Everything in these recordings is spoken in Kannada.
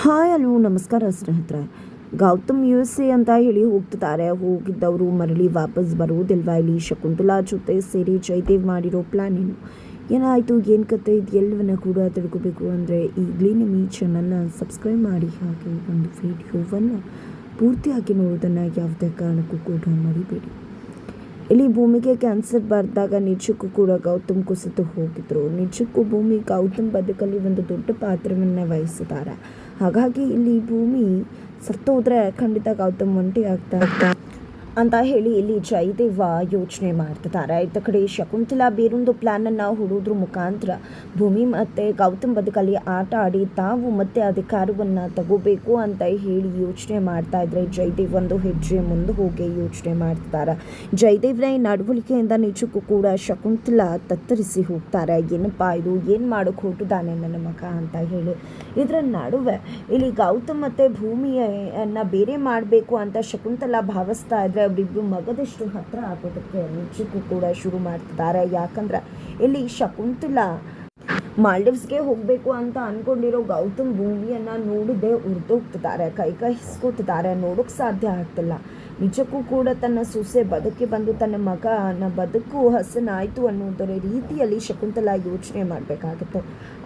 ಹಾಯ್ ಹಲೋ ನಮಸ್ಕಾರ ಸ್ನೇಹಿತರೆ. ಗೌತಮ್ USA ಅಂತ ಹೇಳಿ ಹೋಗ್ತಿದ್ದಾರೆ. ಹೋಗಿದ್ದವರು ಮರಳಿ ವಾಪಸ್ ಬರೋದಿಲ್ವಾ? ಇಲ್ಲಿ ಶಕುಂತಲಾ ಜೊತೆ ಸೇರಿ ಜಯದೇವ್ ಮಾಡಿರೋ ಪ್ಲ್ಯಾನ್ ಏನಾಯಿತು, ಏನು ಕತೆ, ಇದು ಎಲ್ಲವನ್ನ ಕೂಡ ತಿಳ್ಕೊಬೇಕು ಅಂದರೆ ಈಗಲೇ ನಿಮ್ಮ ಈ ಚಾನಲ್ನ ಸಬ್ಸ್ಕ್ರೈಬ್ ಮಾಡಿ, ಹಾಗೆ ಒಂದು ವಿಡಿಯೋವನ್ನು ಪೂರ್ತಿಯಾಗಿ ನೋಡೋದನ್ನು ಯಾವುದೇ ಕಾರಣಕ್ಕೂ ಕೂಡ ಮರಿಬೇಡಿ. ಇಲ್ಲಿ ಭೂಮಿಗೆ ಕ್ಯಾನ್ಸರ್ ಬರ್ದಾಗ ನಿಜಕ್ಕೂ ಕೂಡ ಗೌತಮ್ ಕುಸಿತು ಹೋಗಿದ್ರು. ನಿಜಕ್ಕೂ ಭೂಮಿ ಗೌತಮ್ ಬದುಕಲ್ಲಿ ಒಂದು ದೊಡ್ಡ ಪಾತ್ರವನ್ನು ವಹಿಸಿದ್ದಾರೆ. ಹಾಗಾಗಿ ಇಲ್ಲಿ ಭೂಮಿ ಸತ್ತೋದ್ರೆ ಖಂಡಿತ ಗೌತಮ್ ಒಂಟಿ ಆಗ್ತಾ ಅಂತ ಹೇಳಿ ಇಲ್ಲಿ ಜಯದೇವ ಯೋಚನೆ ಮಾಡ್ತಿದ್ದಾರೆ. ಇತ್ತ ಕಡೆ ಶಕುಂತಲಾ ಬೇರೊಂದು ಪ್ಲ್ಯಾನನ್ನು ಹುಡೋದ್ರ ಮುಖಾಂತರ ಭೂಮಿ ಮತ್ತು ಗೌತಮ್ ಬದುಕಲ್ಲಿ ಆಟ ಆಡಿ ತಾವು ಮತ್ತೆ ಅಧಿಕಾರವನ್ನು ತಗೋಬೇಕು ಅಂತ ಹೇಳಿ ಯೋಚನೆ ಮಾಡ್ತಾ ಇದ್ರೆ ಜಯದೇವ್ ಒಂದು ಹೆಜ್ಜೆ ಮುಂದೆ ಹೋಗಿ ಯೋಚನೆ ಮಾಡ್ತಿದ್ದಾರೆ. ಜಯದೇವ್ನ ಈ ನಡವಳಿಕೆಯಿಂದ ನಿಜಕ್ಕೂ ಕೂಡ ಶಕುಂತಲಾ ತತ್ತರಿಸಿ ಹೋಗ್ತಾರೆ. ಏನಪ್ಪ ಇದು, ಏನು ಮಾಡೋಕ್ಕೆ ಹೊರಟಿದ್ದಾನೆ ನನ್ನ ಮಗ ಅಂತ ಹೇಳಿ. ಇದರ ನಡುವೆ ಇಲ್ಲಿ ಗೌತಮ್ ಮತ್ತು ಭೂಮಿಯನ್ನು ಬೇರೆ ಮಾಡಬೇಕು ಅಂತ ಶಕುಂತಲಾ ಭಾವಿಸ್ತಾ ಇದ್ರೆ ಅವರಿಬ್ಬರು ಮಗದಷ್ಟು ಹತ್ರ ಆಗೋದಕ್ಕೆ ನಿಜಕ್ಕೂ ಕೂಡ ಶುರು ಮಾಡ್ತಿದ್ದಾರೆ. ಯಾಕಂದ್ರೆ ಇಲ್ಲಿ ಶಕುಂತಲಾ ಮಾಲ್ಡೀವ್ಸ್ಗೆ ಹೋಗಬೇಕು ಅಂತ ಅಂದ್ಕೊಂಡಿರೋ ಗೌತಮ್ ಭೂಮಿಯನ್ನು ನೋಡದೆ ಉರಿದೋಗ್ತಿದ್ದಾರೆ, ಕೈ ಹಿಸ್ಕೋತಿದ್ದಾರೆ, ನೋಡೋಕ್ಕೆ ಸಾಧ್ಯ ಆಗ್ತಿಲ್ಲ. ನಿಜಕ್ಕೂ ಕೂಡ ತನ್ನ ಸೊಸೆ ಬದುಕಿ ಬಂದು ತನ್ನ ಮಗನ ಬದುಕು ಹಸನಾಯಿತು ಅನ್ನೋದರ ರೀತಿಯಲ್ಲಿ ಶಕುಂತಲಾ ಯೋಚನೆ ಮಾಡಬೇಕಾಗುತ್ತೆ.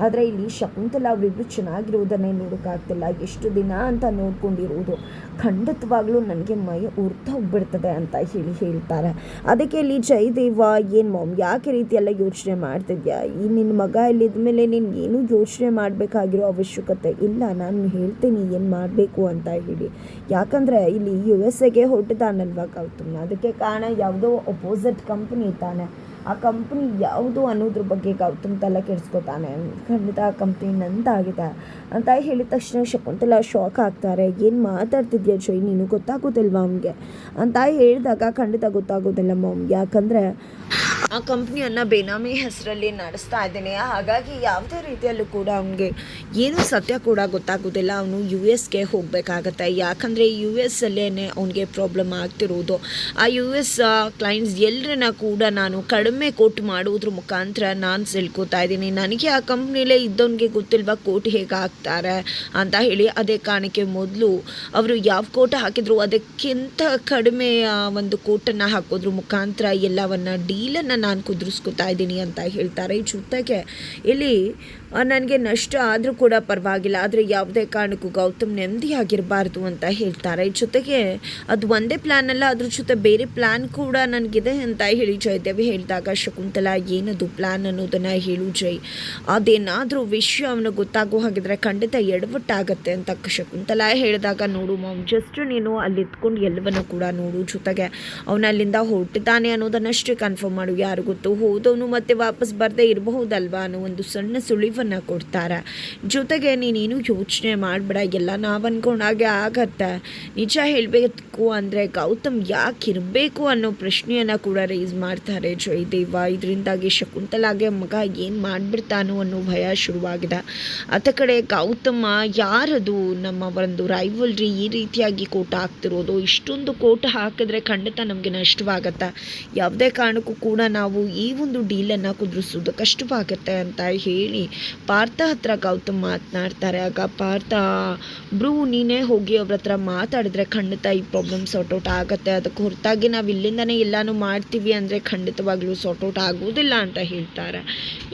ಆದರೆ ಇಲ್ಲಿ ಶಕುಂತಲಾ ಅವರಿಬ್ಬರು ಚೆನ್ನಾಗಿರೋದನ್ನೇ ನೋಡೋಕ್ಕಾಗ್ತಿಲ್ಲ. ಎಷ್ಟು ದಿನ ಅಂತ ನೋಡ್ಕೊಂಡಿರೋದು, ಖಂಡಿತವಾಗ್ಲೂ ನನಗೆ ಮೈ ಉರ್ತ ಹೋಗ್ಬಿಡ್ತದೆ ಅಂತ ಹೇಳ್ತಾರೆ. ಅದಕ್ಕೆ ಇಲ್ಲಿ ಜಯದೇವ, ಏನು ಮಾಮ್, ಯಾಕೆ ರೀತಿಯೆಲ್ಲ ಯೋಚನೆ ಮಾಡ್ತಿದ್ಯಾ? ಈ ನಿನ್ನ ಮಗ ಇಲ್ಲಿದ್ದ ಮೇಲೆ ನೀನು ಏನೂ ಯೋಚನೆ ಮಾಡಬೇಕಾಗಿರೋ ಅವಶ್ಯಕತೆ ಇಲ್ಲ, ನಾನು ಹೇಳ್ತೀನಿ ಏನು ಮಾಡಬೇಕು ಅಂತ ಹೇಳಿ. ಯಾಕಂದರೆ ಇಲ್ಲಿ USA ಹೊರಟಿದ್ದಾನಲ್ವ ಗೌತಮ್, ಅದಕ್ಕೆ ಕಾರಣ ಯಾವುದೋ ಅಪೋಸಿಟ್ ಕಂಪ್ನಿ ತಾನೆ. ಆ ಕಂಪ್ನಿ ಯಾವುದು ಅನ್ನೋದ್ರ ಬಗ್ಗೆ ಗೌತಮ್ ತಲೆ ಕೆಡಿಸ್ಕೊತಾನೆ. ಖಂಡಿತ ಆ ಕಂಪ್ನಿ ನಂದಾಗಿದೆ ಅಂತ ಹೇಳಿದ ತಕ್ಷಣ ಶಕುಂತಲಾ ಶಾಕ್ ಆಗ್ತಾರೆ. ಏನು ಮಾತಾಡ್ತಿದ್ಯಾ ಜೈ, ನೀನು ಗೊತ್ತಾಗೋದಿಲ್ವಾ ಅವನಿಗೆ ಅಂತ ಹೇಳಿದಾಗ ಖಂಡಿತ ಗೊತ್ತಾಗೋದಿಲ್ಲ ಮಾಮ್, ಯಾಕಂದರೆ ಆ ಕಂಪ್ನಿಯನ್ನು ಬೇನಾಮಿ ಹೆಸರಲ್ಲಿ ನಡೆಸ್ತಾ ಇದ್ದೇನೆ. ಹಾಗಾಗಿ ಯಾವುದೇ ರೀತಿಯಲ್ಲೂ ಕೂಡ ಅವನಿಗೆ ಏನೂ ಸತ್ಯ ಕೂಡ ಗೊತ್ತಾಗೋದಿಲ್ಲ. ಅವನು US ಹೋಗಬೇಕಾಗತ್ತೆ. ಯಾಕಂದರೆ US ಅವನಿಗೆ ಪ್ರಾಬ್ಲಮ್ ಆಗ್ತಿರೋದು. ಆ US ಕ್ಲೈಂಟ್ಸ್ ಎಲ್ಲರನ್ನ ಕೂಡ ನಾನು ಕಡಿಮೆ ಕೋಟ್ ಮಾಡೋದ್ರ ಮುಖಾಂತರ ನಾನು ಸೆಳ್ಕೋತಾ ಇದ್ದೀನಿ. ನನಗೆ ಆ ಕಂಪ್ನಿಲೇ ಇದ್ದವನಿಗೆ ಗೊತ್ತಿಲ್ವಾ ಕೋಟ್ ಹೇಗೆ ಹಾಕ್ತಾರೆ ಅಂತ ಹೇಳಿ. ಅದೇ ಕಾರಣಕ್ಕೆ ಮೊದಲು ಅವರು ಯಾವ ಕೋಟ್ ಹಾಕಿದ್ರು ಅದಕ್ಕಿಂತ ಕಡಿಮೆ ಒಂದು ಕೋಟನ್ನು ಹಾಕೋದ್ರ ಮುಖಾಂತರ ಎಲ್ಲವನ್ನ ಡೀಲನ್ನು ನಾನು ಕುದುರಿಸ್ಕೊತಾ ಇದ್ದೀನಿ ಅಂತ ಹೇಳ್ತಾರೆ. ಜೊತೆಗೆ ಇಲ್ಲಿ ನನಗೆ ನಷ್ಟ ಆದರೂ ಕೂಡ ಪರವಾಗಿಲ್ಲ, ಆದರೆ ಯಾವುದೇ ಕಾರಣಕ್ಕೂ ಗೌತಮ್ ನೆಮ್ಮದಿಯಾಗಿರಬಾರ್ದು ಅಂತ ಹೇಳ್ತಾರೆ. ಜೊತೆಗೆ ಅದು ಒಂದೇ ಪ್ಲ್ಯಾನ್ ಅಲ್ಲ, ಅದ್ರ ಜೊತೆ ಬೇರೆ ಪ್ಲ್ಯಾನ್ ಕೂಡ ನನಗಿದೆ ಅಂತ ಹೇಳಿ ಜಯದೇವಿ ಹೇಳಿದಾಗ ಶಕುಂತಲಾ ಏನದು ಪ್ಲ್ಯಾನ್ ಅನ್ನೋದನ್ನು ಹೇಳು ಜೈ, ಅದೇನಾದರೂ ವಿಷಯ ಅವನಿಗೆ ಗೊತ್ತಾಗೋ ಹಾಗಿದ್ರೆ ಖಂಡಿತ ಎಡವಟ್ಟಾಗತ್ತೆ ಅಂತ ಶಕುಂತಲಾ ಹೇಳಿದಾಗ, ನೋಡು ಮಾಮ್, ಜಸ್ಟ್ ನೀನು ಅಲ್ಲಿ ಇದ್ಕೊಂಡು ಎಲ್ಲವನ್ನು ಕೂಡ ನೋಡು, ಜೊತೆಗೆ ಅವನು ಅಲ್ಲಿಂದ ಹೊರಟಿದ್ದಾನೆ ಅನ್ನೋದನ್ನಷ್ಟೇ ಕನ್ಫರ್ಮ್ ಮಾಡು. ಯಾರು ಗೊತ್ತು, ಹೋದವನು ಮತ್ತೆ ವಾಪಸ್ ಬರದೇ ಇರಬಹುದಲ್ವಾ ಅನ್ನೋ ಒಂದು ಸಣ್ಣ ಸುಳಿವನ್ನು ಕೊಡ್ತಾರೆ. ಜೊತೆಗೆ ನೀನೇನು ಯೋಚನೆ ಮಾಡಬೇಡ, ಎಲ್ಲ ನಾವು ಅಂದ್ಕೊಂಡಾಗೆ ಆಗತ್ತೆ. ನಿಜ ಹೇಳಬೇಕು ಅಂದರೆ ಗೌತಮ್ ಯಾಕೆ ಇರಬೇಕು ಅನ್ನೋ ಪ್ರಶ್ನೆಯನ್ನು ಕೂಡ ರೈಸ್ ಮಾಡ್ತಾರೆ ಜಯದೇವ. ಇದರಿಂದಾಗಿ ಶಕುಂತಲಾಗೆ ಮಗ ಏನು ಮಾಡಿಬಿಡ್ತಾನೋ ಅನ್ನೋ ಭಯ ಶುರುವಾಗಿದೆ. ಅತ್ತ ಕಡೆ ಗೌತಮ, ಯಾರದು ನಮ್ಮ ಒಂದು ರೈವಲ್ರಿ ಈ ರೀತಿಯಾಗಿ ಕೋಟ ಹಾಕ್ತಿರೋದು, ಇಷ್ಟೊಂದು ಕೋಟ ಹಾಕಿದ್ರೆ ಖಂಡಿತ ನಮಗೆ ನಷ್ಟವಾಗತ್ತೆ, ಯಾವುದೇ ಕಾರಣಕ್ಕೂ ಕೂಡ ನಾವು ಈ ಒಂದು ಡೀಲನ್ನು ಕುದುರಿಸೋದು ಕಷ್ಟವಾಗತ್ತೆ ಅಂತ ಹೇಳಿ ಪಾರ್ಥ ಹತ್ರ ಗೌತಮ್ ಮಾತನಾಡ್ತಾರೆ. ಆಗ ಪಾರ್ಥ, ಬ್ರೂ ನೀನೇ ಹೋಗಿ ಅವ್ರ ಹತ್ರ ಮಾತಾಡಿದ್ರೆ ಖಂಡಿತ ಈ ಪ್ರಾಬ್ಲಮ್ ಸಾರ್ಟ್ಔಟ್ ಆಗುತ್ತೆ, ಅದಕ್ಕೆ ಹೊರತಾಗಿ ನಾವು ಇಲ್ಲಿಂದನೇ ಎಲ್ಲನೂ ಮಾಡ್ತೀವಿ ಅಂದರೆ ಖಂಡಿತವಾಗ್ಲೂ ಸಾರ್ಟ್ಔಟ್ ಆಗೋದಿಲ್ಲ ಅಂತ ಹೇಳ್ತಾರೆ.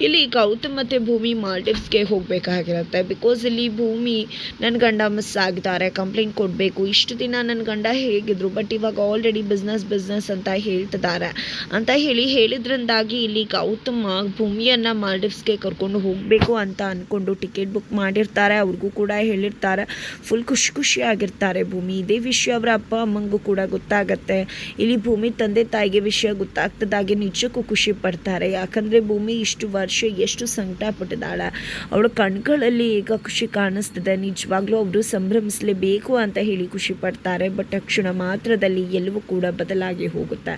ಇಲ್ಲಿ ಗೌತಮ್ ಮತ್ತು ಭೂಮಿ ಮಾಲ್ಡೀವ್ಸ್ಗೆ ಹೋಗಬೇಕಾಗಿರುತ್ತೆ. ಬಿಕಾಸ್ ಇಲ್ಲಿ ಭೂಮಿ ನನ್ನ ಗಂಡ ಮಿಸ್ ಆಗಿದ್ದಾರೆ, ಕಂಪ್ಲೇಂಟ್ ಕೊಡಬೇಕು, ಇಷ್ಟು ದಿನ ನನ್ನ ಗಂಡ ಹೇಗಿದ್ರು ಬಟ್ ಇವಾಗ ಆಲ್ರೆಡಿ ಬಿಸ್ನೆಸ್ ಅಂತ ಹೇಳ್ತಿದ್ದಾರೆ ಅಂತ ಹೇಳಿದ್ರಿಂದಾಗಿ ಇಲ್ಲಿ ಗೌತಮ್ ಭೂಮಿಯನ್ನು ಮಾಲ್ಡೀವ್ಸ್ಗೆ ಕರ್ಕೊಂಡು ಹೋಗಬೇಕು ಅಂತ ಅಂದ್ಕೊಂಡು ಟಿಕೆಟ್ ಬುಕ್ ಮಾಡಿರ್ತಾರೆ. ಅವ್ರಿಗೂ ಕೂಡ ಹೇಳಿರ್ತಾರೆ. ಫುಲ್ ಖುಷಿಯಾಗಿರ್ತಾರೆ ಭೂಮಿ. ಇದೇ ವಿಷಯ ಅವರ ಅಪ್ಪ ಅಮ್ಮಂಗೂ ಕೂಡ ಗೊತ್ತಾಗತ್ತೆ. ಇಲ್ಲಿ ಭೂಮಿ ತಂದೆ ತಾಯಿಗೆ ವಿಷಯ ಗೊತ್ತಾಗ್ತದಾಗೆ ನಿಜಕ್ಕೂ ಖುಷಿ ಪಡ್ತಾರೆ. ಯಾಕಂದರೆ ಭೂಮಿ ಇಷ್ಟು ವರ್ಷ ಎಷ್ಟು ಸಂಕಟ ಪಟ್ಟಿದ್ದಾಳೆ, ಅವಳ ಕಣ್ಗಳಲ್ಲಿ ಈಗ ಖುಷಿ ಕಾಣಿಸ್ತದೆ. ನಿಜವಾಗ್ಲೂ ಅವರು ಸಂಭ್ರಮಿಸಲೇಬೇಕು ಅಂತ ಹೇಳಿ ಖುಷಿ ಪಡ್ತಾರೆ. ಬಟ್ ಕ್ಷಣ ಮಾತ್ರದಲ್ಲಿ ಎಲ್ಲವೂ ಕೂಡ ಬದಲಾಗಿ ಹೋಗುತ್ತೆ.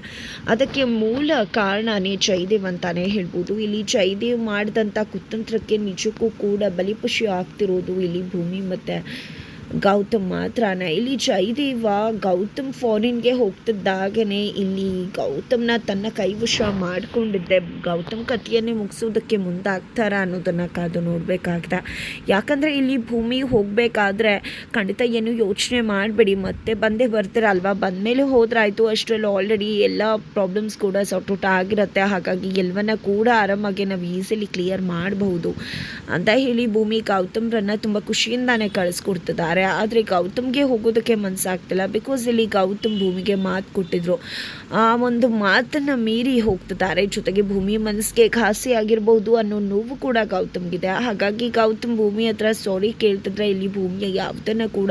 ಅದಕ್ಕೆ ಮೂಲ ಕಾರಣನೇ ಜಯದೇವ್ ಅಂತಾನೆ ಹೇಳ್ಬೋದು. ಇಲ್ಲಿ ಜಯದೇವ್ ಮಾಡಿದಂಥ ಕುತಂತ್ರಕ್ಕೆ ನಿಜಕ್ಕೂ ಕೂಡ ಬಲಿಪಶು ಆಗ್ತಿರೋದು ಇಲ್ಲಿ ಭೂಮಿ ಮತ್ತು ಗೌತಮ್ ಮಾತ್ರನ ಇಲ್ಲಿ ಜಯದೇವ ಗೌತಮ್ ಫಾರಿನ್ಗೆ ಹೋಗ್ತಿದ್ದಾಗನೇ ಇಲ್ಲಿ ಗೌತಮ್ನ ತನ್ನ ಕೈವಶ ಮಾಡಿಕೊಂಡಿದ್ದೆ ಗೌತಮ್ ಕಥೆಯನ್ನೇ ಮುಗಿಸೋದಕ್ಕೆ ಮುಂದಾಗ್ತಾರ ಅನ್ನೋದನ್ನು ಕಾದು ನೋಡಬೇಕಾಗ್ದ. ಯಾಕಂದರೆ ಇಲ್ಲಿ ಭೂಮಿ ಹೋಗಬೇಕಾದ್ರೆ ಖಂಡಿತ ಏನು ಯೋಚನೆ ಮಾಡಬೇಡಿ, ಮತ್ತೆ ಬಂದೇ ಬರ್ತೀರಲ್ವ, ಬಂದಮೇಲೆ ಹೋದ್ರಾಯ್ತು. ಅಷ್ಟರಲ್ಲಿ ಆಲ್ರೆಡಿ ಎಲ್ಲ ಪ್ರಾಬ್ಲಮ್ಸ್ ಕೂಡ ಸಾರ್ಟ್ ಔಟ್ ಆಗಿರುತ್ತೆ. ಹಾಗಾಗಿ ಎಲ್ಲವನ್ನ ಕೂಡ ಆರಾಮಾಗಿ ನಾವು ಈಸಿಲಿ ಕ್ಲಿಯರ್ ಮಾಡಬಹುದು ಅಂತ ಹೇಳಿ ಭೂಮಿ ಗೌತಮ್ರನ್ನ ತುಂಬ ಖುಷಿಯಿಂದಾನೇ ಕಳಿಸ್ಕೊಡ್ತಿದ್ದಾರೆ. ಆದರೆ ಗೌತಮ್ಗೆ ಹೋಗೋದಕ್ಕೆ ಮನಸ್ಸಾಗ್ತಿಲ್ಲ. ಬಿಕಾಸ್ ಇಲ್ಲಿ ಗೌತಮ್ ಭೂಮಿಗೆ ಮಾತು ಕೊಟ್ಟಿದ್ರು, ಆ ಒಂದು ಮಾತನ್ನು ಮೀರಿ ಹೋಗ್ತಿದ್ದಾರೆ. ಜೊತೆಗೆ ಭೂಮಿ ಮನಸ್ಸಿಗೆ ಘಾಸಿ ಆಗಿರ್ಬೋದು ಅನ್ನೋ ನೋವು ಕೂಡ ಗೌತಮ್ಗಿದೆ. ಹಾಗಾಗಿ ಗೌತಮ್ ಭೂಮಿ ಹತ್ರ ಸಾರಿ ಕೇಳ್ತಿದ್ರೆ ಇಲ್ಲಿ ಭೂಮಿಯ ಯಾವುದನ್ನು ಕೂಡ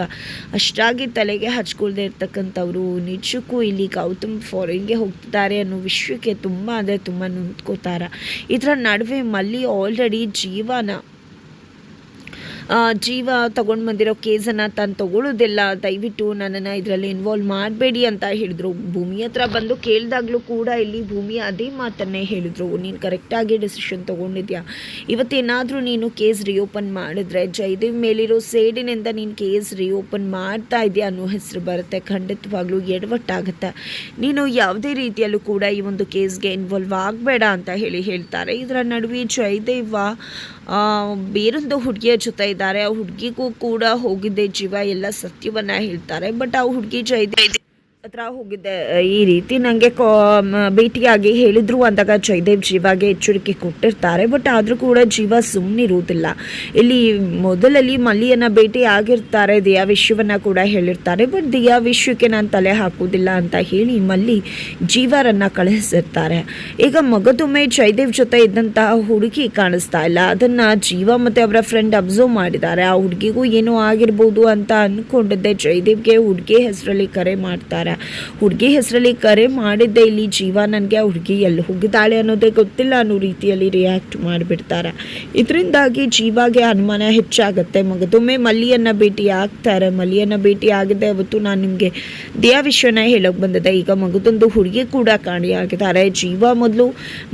ಅಷ್ಟಾಗಿ ತಲೆಗೆ ಹಚ್ಕೊಳ್ದೆ ಇರ್ತಕ್ಕಂಥವ್ರು ನಿಜಕ್ಕೂ ಇಲ್ಲಿ ಗೌತಮ್ ಫಾರಿನ್ಗೆ ಹೋಗ್ತಿದ್ದಾರೆ ಅನ್ನೋ ವಿಷಯಕ್ಕೆ ತುಂಬ ಅಂದರೆ ತುಂಬ ನೊಂದ್ಕೋತಾರೆ. ಇದರ ನಡುವೆ ಮಲ್ಲಿ ಆಲ್ರೆಡಿ ಜೀವ ತೊಗೊಂಡು ಬಂದಿರೋ ಕೇಸನ್ನು ತಾನು ತೊಗೊಳ್ಳೋದಿಲ್ಲ, ದಯವಿಟ್ಟು ನನ್ನನ್ನು ಇದರಲ್ಲಿ ಇನ್ವಾಲ್ವ್ ಮಾಡಬೇಡಿ ಅಂತ ಹೇಳಿದ್ರು. ಭೂಮಿ ಹತ್ರ ಬಂದು ಕೇಳಿದಾಗಲೂ ಕೂಡ ಇಲ್ಲಿ ಭೂಮಿ ಅದೇ ಮಾತನ್ನೇ ಹೇಳಿದ್ರು, ನೀನು ಕರೆಕ್ಟಾಗಿ ಡಿಸಿಷನ್ ತೊಗೊಂಡಿದ್ಯಾ, ಇವತ್ತೇನಾದರೂ ನೀನು ಕೇಸ್ ರಿಓಪನ್ ಮಾಡಿದ್ರೆ ಜಯದೇವ್ ಮೇಲಿರೋ ಸೇಡಿನಿಂದ ನೀನು ಕೇಸ್ ರಿಓಪನ್ ಮಾಡ್ತಾ ಇದೆಯಾ ಅನ್ನೋ ಹೆಸರು ಬರುತ್ತೆ. ಖಂಡಿತವಾಗ್ಲೂ ಎಡವಟ್ಟಾಗುತ್ತೆ. ನೀನು ಯಾವುದೇ ರೀತಿಯಲ್ಲೂ ಕೂಡ ಈ ಒಂದು ಕೇಸ್ಗೆ ಇನ್ವಾಲ್ವ್ ಆಗಬೇಡ ಅಂತ ಹೇಳ್ತಾರೆ. ಇದರ ನಡುವೆ ಜಯದೇವ ಬೇರೊಂದು ಹುಡುಗಿಯ ಜೊತೆ ಇದ್ದಾರೆ. ಆ ಹುಡುಗಿಗೂ ಕೂಡ ಹೋಗಿದ್ದೆ ಜೀವ ಎಲ್ಲ ಸತ್ಯವನ್ನ ಹೇಳ್ತಾರೆ. ಬಟ್ ಆ ಹುಡುಗಿ ಜಯದೇವ್ ಹತ್ರ ಹೋಗಿದ್ದೆ ಈ ರೀತಿ ನನಗೆ ಭೇಟಿಯಾಗಿ ಹೇಳಿದ್ರು ಅಂದಾಗ ಜಯದೇವ್ ಜೀವಾಗೆ ಎಚ್ಚರಿಕೆ ಕೊಟ್ಟಿರ್ತಾರೆ. ಬಟ್ ಆದರೂ ಕೂಡ ಜೀವ ಸುಮ್ಮನಿರುವುದಿಲ್ಲ. ಇಲ್ಲಿ ಮೊದಲಲ್ಲಿ ಮಲ್ಲಿಯನ್ನು ಭೇಟಿ ಆಗಿರ್ತಾರೆ, ದಿಯಾ ವಿಷಯವನ್ನು ಕೂಡ ಹೇಳಿರ್ತಾರೆ. ಬಟ್ ದಿಯಾ ವಿಷಯಕ್ಕೆ ನಾನು ತಲೆ ಹಾಕೋದಿಲ್ಲ ಅಂತ ಹೇಳಿ ಮಲ್ಲಿ ಜೀವರನ್ನು ಕಳಿಸಿರ್ತಾರೆ. ಈಗ ಮಗದೊಮ್ಮೆ ಜಯದೇವ್ ಜೊತೆ ಇದ್ದಂತಹ ಹುಡುಗಿ ಕಾಣಿಸ್ತಾ ಇಲ್ಲ. ಅದನ್ನು ಜೀವ ಮತ್ತು ಅವರ ಫ್ರೆಂಡ್ ಅಬ್ಸರ್ವ್ ಮಾಡಿದ್ದಾರೆ. ಆ ಹುಡುಗಿಗೂ ಏನೋ ಆಗಿರ್ಬೋದು ಅಂತ ಅಂದ್ಕೊಂಡಿದ್ದೆ. ಜಯದೇವ್ಗೆ ಹುಡುಗಿ ಹೆಸರಲ್ಲಿ ಕರೆ ಮಾಡ್ತಾರೆ. ಹುಡುಗಿ ಹೆಸರಲ್ಲಿ ಕರೆ ಮಾಡಿದ್ದೆ ಇಲ್ಲಿ ಜೀವ ನನಗೆ ಆ ಹುಡುಗಿ ಎಲ್ಲಿ ಹೋಗಿದ್ದಾಳೆ ಅನ್ನೋದೇ ಗೊತ್ತಿಲ್ಲ ಅನ್ನೋ ರೀತಿಯಲ್ಲಿ ರಿಯಾಕ್ಟ್ ಮಾಡಿಬಿಡ್ತಾರೆ. ಇದರಿಂದಾಗಿ ಜೀವಾಗೆ ಅನುಮಾನ ಹೆಚ್ಚಾಗುತ್ತೆ. ಮಗದೊಮ್ಮೆ ಮಲ್ಲಿಯನ್ನು ಭೇಟಿ ಆಗ್ತಾರೆ. ಮಲ್ಲಿಯನ್ನು ಭೇಟಿ ಆಗಿದೆ ಅವತ್ತು ನಾನು ನಿಮಗೆ ದಿಯಾ ವಿಷಯನ ಹೇಳೋಕೆ ಬಂದಿದ್ದೆ. ಈಗ ಮಗದೊಂದು ಹುಡುಗಿ ಕೂಡ ಕಾಣಿಯಾಗಿದ್ದಾರೆ. ಜೀವ ಮೊದಲು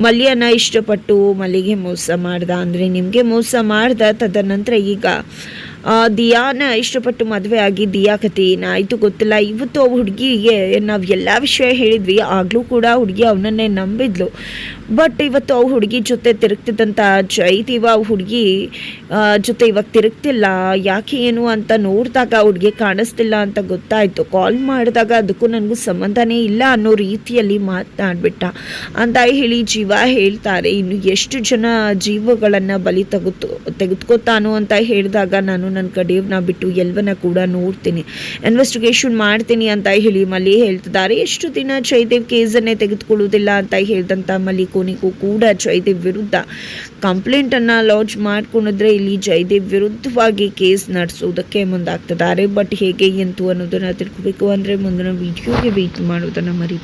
ಮಲ್ಲಿಯನ್ನು ಇಷ್ಟಪಟ್ಟು ಮಲ್ಲಿಗೆ ಮೋಸ ಮಾಡ್ದ, ಅಂದರೆ ನಿಮಗೆ ಮೋಸ ಮಾಡ್ದ. ತದನಂತರ ಈಗ ದಿಯಾನ ಇಷ್ಟಪಟ್ಟು ಮದುವೆ ಆಗಿ ದಿಯಾ ಕಥೆ ಏನಾಯಿತು ಗೊತ್ತಿಲ್ಲ. ಇವತ್ತು ಆ ಹುಡುಗಿಗೆ ನಾವು ಎಲ್ಲ ವಿಷಯ ಹೇಳಿದ್ವಿ, ಆಗಲೂ ಕೂಡ ಹುಡುಗಿ ಅವನನ್ನೇ ನಂಬಿದ್ಲು. ಬಟ್ ಇವತ್ತು ಆ ಹುಡುಗಿ ಜೊತೆ ತಿರುಗ್ತಿದ್ದಂಥ ಜಯದೇವ ಆ ಹುಡುಗಿ ಜೊತೆ ಇವಾಗ ತಿರುಗ್ತಿಲ್ಲ. ಯಾಕೆ ಏನು ಅಂತ ನೋಡಿದಾಗ ಹುಡುಗಿ ಕಾಣಿಸ್ತಿಲ್ಲ ಅಂತ ಗೊತ್ತಾಯಿತು. ಕಾಲ್ ಮಾಡಿದಾಗ ಅದಕ್ಕೂ ನನಗೂ ಸಂಬಂಧನೇ ಇಲ್ಲ ಅನ್ನೋ ರೀತಿಯಲ್ಲಿ ಮಾತನಾಡ್ಬಿಟ್ಟ ಅಂತ ಹೇಳಿ ಜೀವ ಹೇಳ್ತಾರೆ. ಇನ್ನು ಎಷ್ಟು ಜನ ಜೀವಗಳನ್ನು ಬಲಿ ತೆಗೆದುಕೋತಾನೋ ಅಂತ ಹೇಳಿದಾಗ ನಾನು ನನ್ನ ಕಡೆಯವ್ರನ್ನ ಬಿಟ್ಟು ಎಲ್ಲವನ್ನ ಕೂಡ ನೋಡ್ತೀನಿ, ಇನ್ವೆಸ್ಟಿಗೇಷನ್ ಮಾಡ್ತೀನಿ ಅಂತ ಹೇಳಿ ಮಲ್ಲಿ ಹೇಳ್ತಿದ್ದಾರೆ. ಎಷ್ಟು ದಿನ ಜಯದೇವ್ ಕೇಸನ್ನೇ ತೆಗೆದುಕೊಳ್ಳುವುದಿಲ್ಲ ಅಂತ ಹೇಳಿದಂಥ ಮಲ್ಲಿ ಕೊನೆಗೂ ಕೂಡ ಜಯದೇವ್ ವಿರುದ್ಧ ಕಂಪ್ಲೇಂಟನ್ನು ಲಾಂಚ್ ಮಾಡ್ಕೊಂಡಿದ್ರೆ ಇಲ್ಲಿ ಜಯದೇವ್ ವಿರುದ್ಧವಾಗಿ ಕೇಸ್ ನಡೆಸೋದಕ್ಕೆ ಮುಂದಾಗ್ತಿದ್ದಾರೆ. ಬಟ್ ಹೇಗೆ ಎಂತು ಅನ್ನೋದನ್ನು ತಿಳ್ಕೋಬೇಕು ಅಂದರೆ ಮುಂದಿನ ವಿಡಿಯೋಗೆ ವೇಟ್ ಮಾಡೋದನ್ನು ಮರಿ.